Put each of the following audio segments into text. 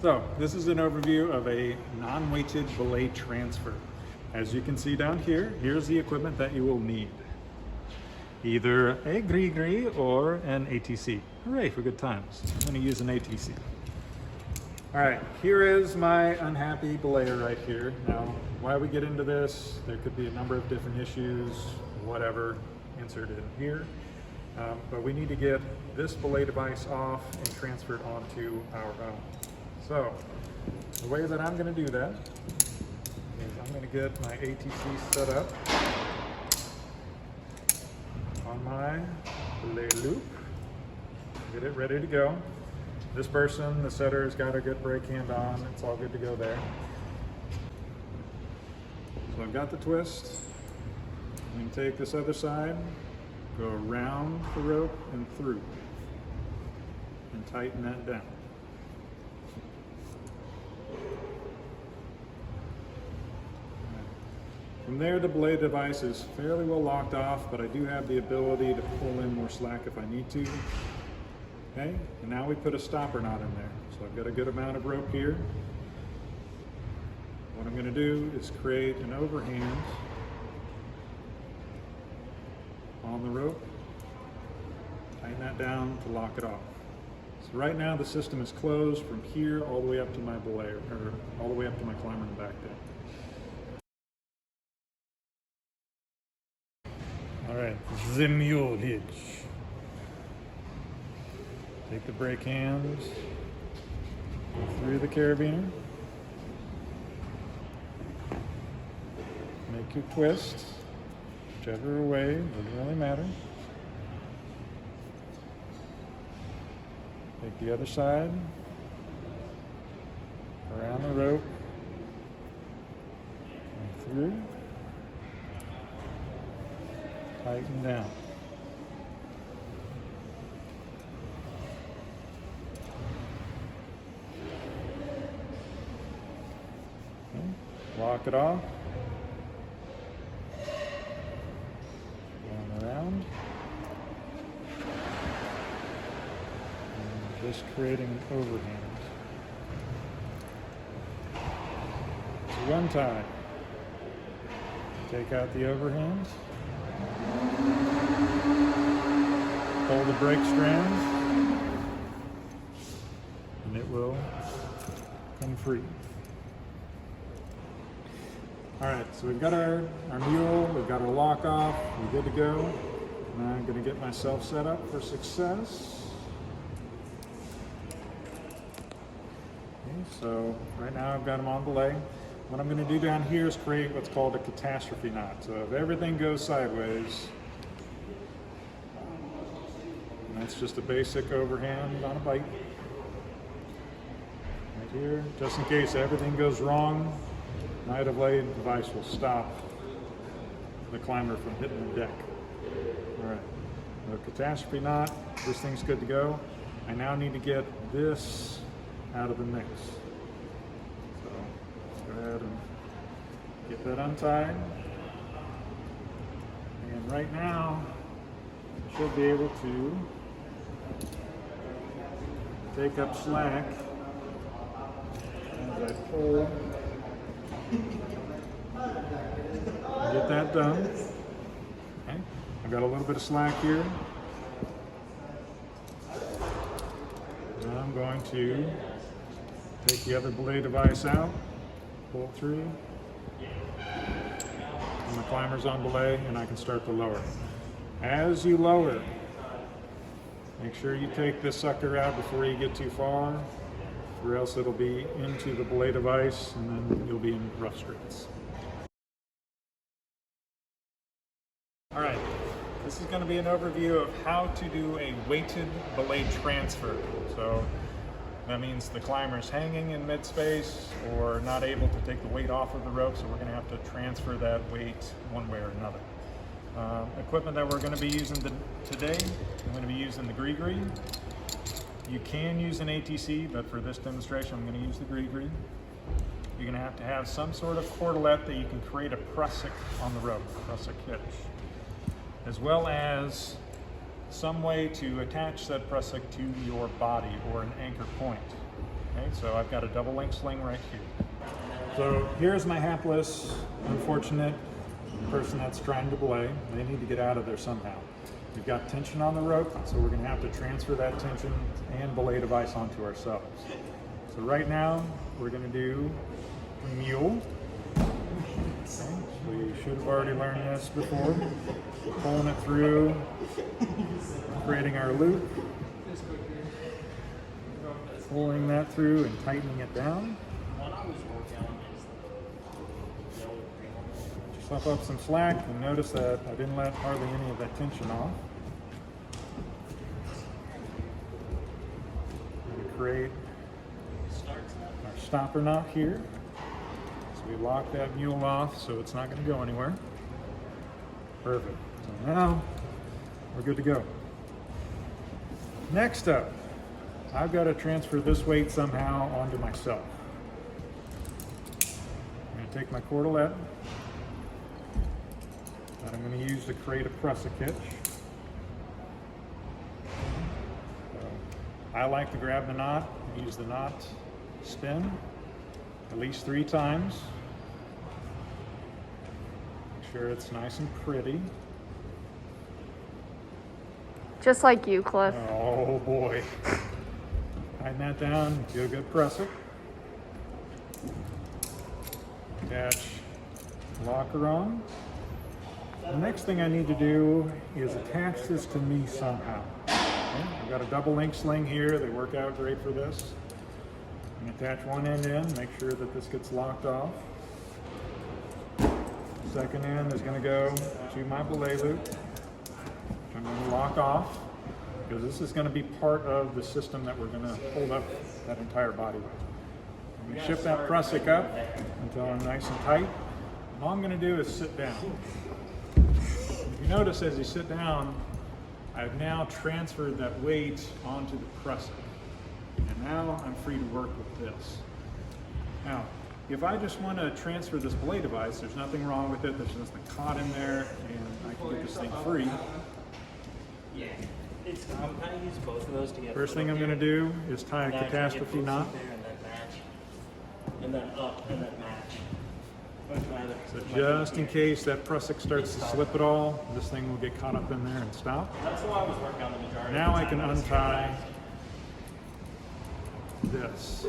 So this is an overview of a non-weighted belay transfer. As you can see down here, here's the equipment that you will need. Either a gris-gris or an ATC. Hooray for good times. I'm going to use an ATC. All right, here is my unhappy belayer right here. Now, why we get into this, there could be a number of different issues, whatever, inserted in here. But we need to get this belay device off and transferred onto our own. So, the way that I'm going to do that is I'm going to get my ATC set up on my belay loop, get it ready to go. This person, the setter, has got a good brake hand on. It's all good to go there. So I've got the twist. I'm going to take this other side, go around the rope and through, and tighten that down. From there, the belay device is fairly well locked off, but I do have the ability to pull in more slack if I need to. Okay, and now we put a stopper knot in there. So I've got a good amount of rope here. What I'm going to do is create an overhand on the rope, tighten that down to lock it off. So right now the system is closed from here all the way up to my belayer, or all the way up to my climber in the back deck. All right, the mule hitch. Take the brake hands, go through the carabiner, make your twist, whichever way, doesn't really matter. Take the other side, around the rope, and through, tighten down. Lock it off, going around, and just creating an overhand. So one tie, take out the overhand, pull the brake strand, and it will come free. All right, so we've got our mule, we've got our lock off, we're good to go. Now I'm going to get myself set up for success. Okay, so right now I've got them on belay. What I'm going to do down here is create what's called a catastrophe knot. So if everything goes sideways, and that's just a basic overhand on a bite. Right here, just in case everything goes wrong, my belay device will stop the climber from hitting the deck. All right, the catastrophe knot, this thing's good to go. I now need to get this out of the mix. So let's go ahead and get that untied. And right now, I should be able to take up slack as I pull. Get that done. Okay. I've got a little bit of slack here. Now I'm going to take the other belay device out, pull through, and the climber's on belay, and I can start to lower. As you lower, make sure you take this sucker out before you get too far, or else it'll be into the belay device, and then you'll be in rough straits. All right, this is going to be an overview of how to do a weighted belay transfer. So that means the climber's hanging in mid-space or not able to take the weight off of the rope, so we're going to have to transfer that weight one way or another. Equipment that we're going to be using today, I'm going to be using the gris-gris. You can use an ATC, but for this demonstration I'm going to use the gris-gris. You're going to have some sort of cordelette that you can create a prusik on the rope, prusik hitch, as well as some way to attach that prusik to your body or an anchor point. Okay, so I've got a double link sling right here. So here's my hapless, unfortunate person that's trying to belay. They need to get out of there somehow. We've got tension on the rope, so we're going to have to transfer that tension and belay device onto ourselves. So right now, we're going to do a mule. Okay, so you should have already learned this before. Pulling it through, creating our loop, pulling that through and tightening it down. Slap up some slack, and notice that I didn't let hardly any of that tension off. We create our stopper knot here. So we lock that mule off so it's not going to go anywhere. Perfect. So now we're good to go. Next up, I've got to transfer this weight somehow onto myself. I'm going to take my cordelette that I'm going to use to create a prusik hitch. So I like to grab the knot, use the knot spin at least 3 times. Make sure it's nice and pretty. Just like you, Cliff. Oh boy. Tighten that down, do a good prusik. Attach locker on. The next thing I need to do is attach this to me somehow. Okay? I've got a double link sling here. They work out great for this. I'm going to attach one end in, make sure that this gets locked off. Second end is going to go to my belay loop, which I'm going to lock off, because this is going to be part of the system that we're going to hold up that entire body with. I'm going to ship that prusik up until I'm nice and tight. And all I'm going to do is sit down. You notice as you sit down, I've now transferred that weight onto the prusik. And now I'm free to work with this. Now, if I just want to transfer this belay device, there's nothing wrong with it. There's nothing caught in there, and I can get this thing free. Yeah, I'm kind of use both of those together. First thing I'm going to do is tie a catastrophe knot. And then up, and then match. So just in case that prusik starts to slip at all, this thing will get caught up in there and stop. That's why I was working on the majority. Now I can untie this.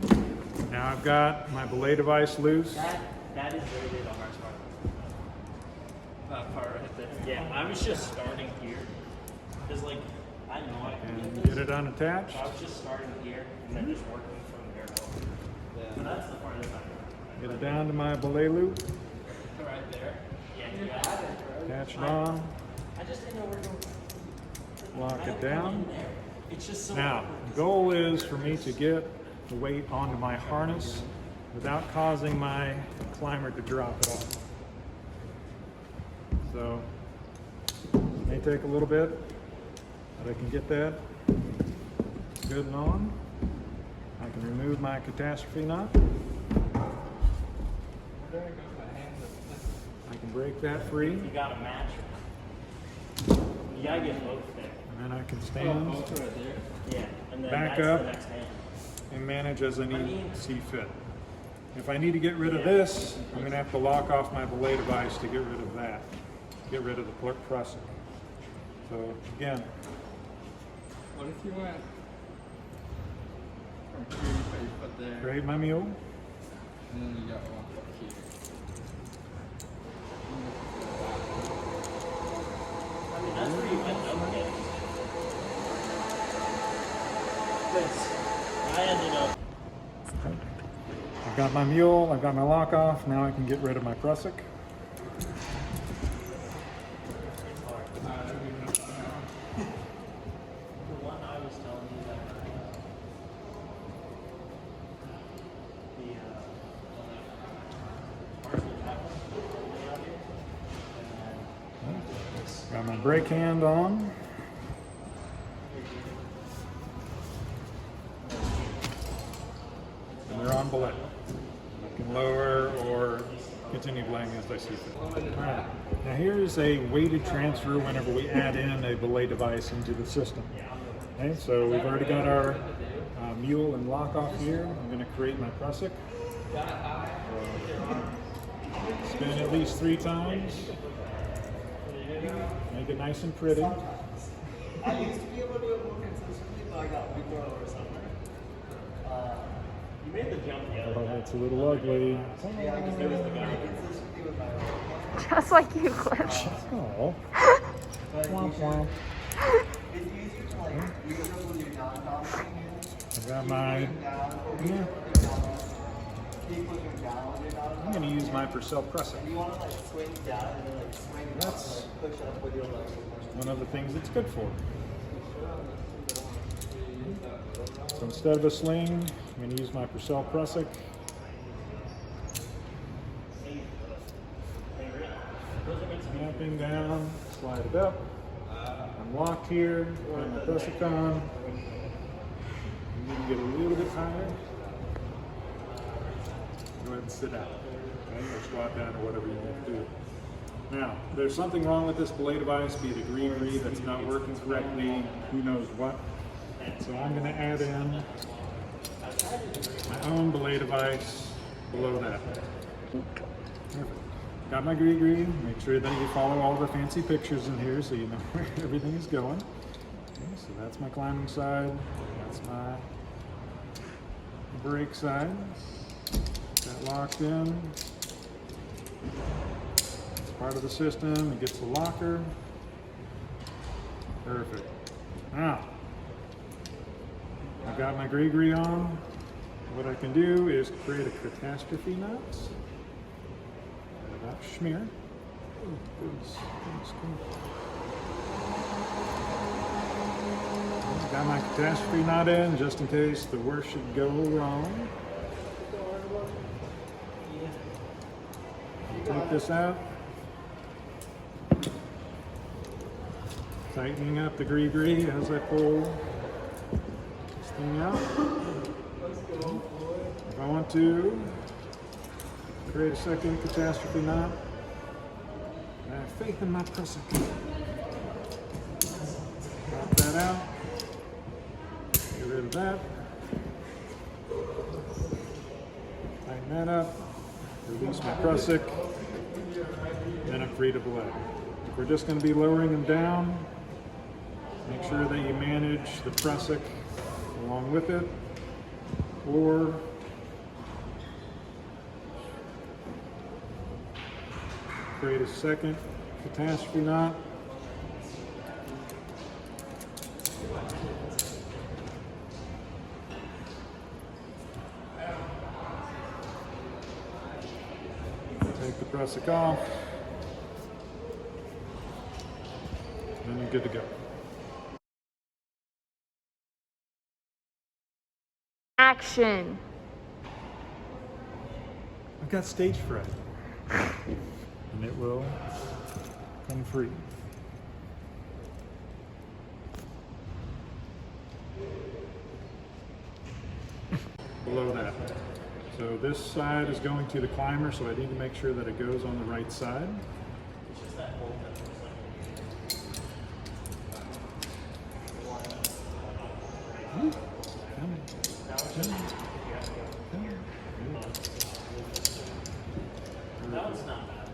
Okay. Now I've got my belay device loose. That is really the hardest part. That part right there. Yeah, I was just starting here. Because, like, I know I can And do this. get it unattached. So I was just starting here and then just working from there over. Yeah. But that's the part that's not Get it down to my belay loop. right there. Yeah, you got it. Attach it on. I just didn't know where to go. Lock it down. It's just so Now, the goal is for me to get the weight onto my harness without causing my climber to drop it off. So, it may take a little bit, but I can get that good and on. I can remove my catastrophe knot. I can break that free. you got to match. You got to get both there. And then I can stand Yeah, and then back that's up the next hand. and manage as I see fit. If I need to get rid of this, I'm going to have to lock off my belay device to get rid of that. Get rid of the prusik. So again, What if you went from here, you put your foot there, create my mule. and then you got one foot here? I mean, that's where you end up getting. Because I ended up. I've got my mule, I've got my lock off, now I can get rid of my prusik. The one I was telling you that Got my brake hand on. And they're on belay. I can lower or continue belaying as I see fit. Alright, now here's a weighted transfer whenever we add in a belay device into the system. Okay, so we've already got our mule and lock off here. I'm going to create my prusik. Spin at least 3 times. Make it nice and pretty. I used to be able to do it more consistently, but I got weaker over summer. You made the jump the other Oh, time. it's a little ugly. Yeah, I just noticed the guy consistently with my own. Just like you, Cliff. Oh. But Womp womp. it's easier to like use it when you're non-balancing it. I got my. Yeah. Keep pushing down when you're not. I'm going to use my Purcell prusik. You want to like swing down and then like swing up That's- and like push up with your legs. One of the things it's good for. So instead of a sling, I'm going to use my Purcell prusik. Snapping down, slide it up. I'm locked here, put my prusik on. You need to get a little bit higher. Go ahead and sit down. Okay, or squat down or whatever you need to do. Now, there's something wrong with this belay device, be it a green that's not working correctly, who knows what. So I'm going to add in my own belay device below that. Perfect. Got my gree. Make sure that you follow all the fancy pictures in here so you know where everything is going. Okay, so that's my climbing side. That's my brake side. That locked in. It's part of the system. It gets the locker. Perfect. Now, I've got my gree on. What I can do is create a catastrophe knot. About schmear. Oh, goodness. Got my catastrophe knot in just in case the worst should go wrong. Take this out. Tightening up the gree as I pull this thing out. If I want to create a second catastrophe knot, I have faith in my prusik. Pop that out. Get rid of that. Tighten that up. Release my prusik. Then I'm free to belay. If we're just going to be lowering them down, make sure that you manage the prusik along with it, or create a second catastrophe knot. Take the prusik off, and you're good to go. Action. I've got stage fright, and it will come free. Below that. So this side is going to the climber, so I need to make sure that it goes on the right side. That one's not bad.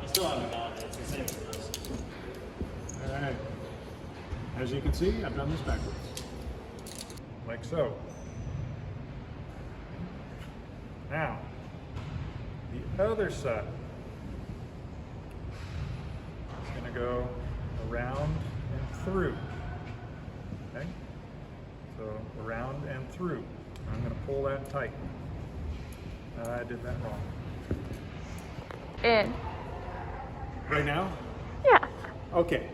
I still haven't gotten it. It's the same as this. All right. As you can see, I've done this backwards. Like so. Now, the other side is going to go around and through. Okay? So around and through. I'm going to pull that tight. I did that wrong. In. Right now? Yeah. Okay.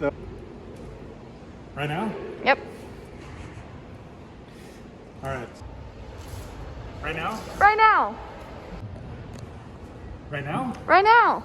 So, right now? Yep. All right. Right now? Right now. Right now? Right now.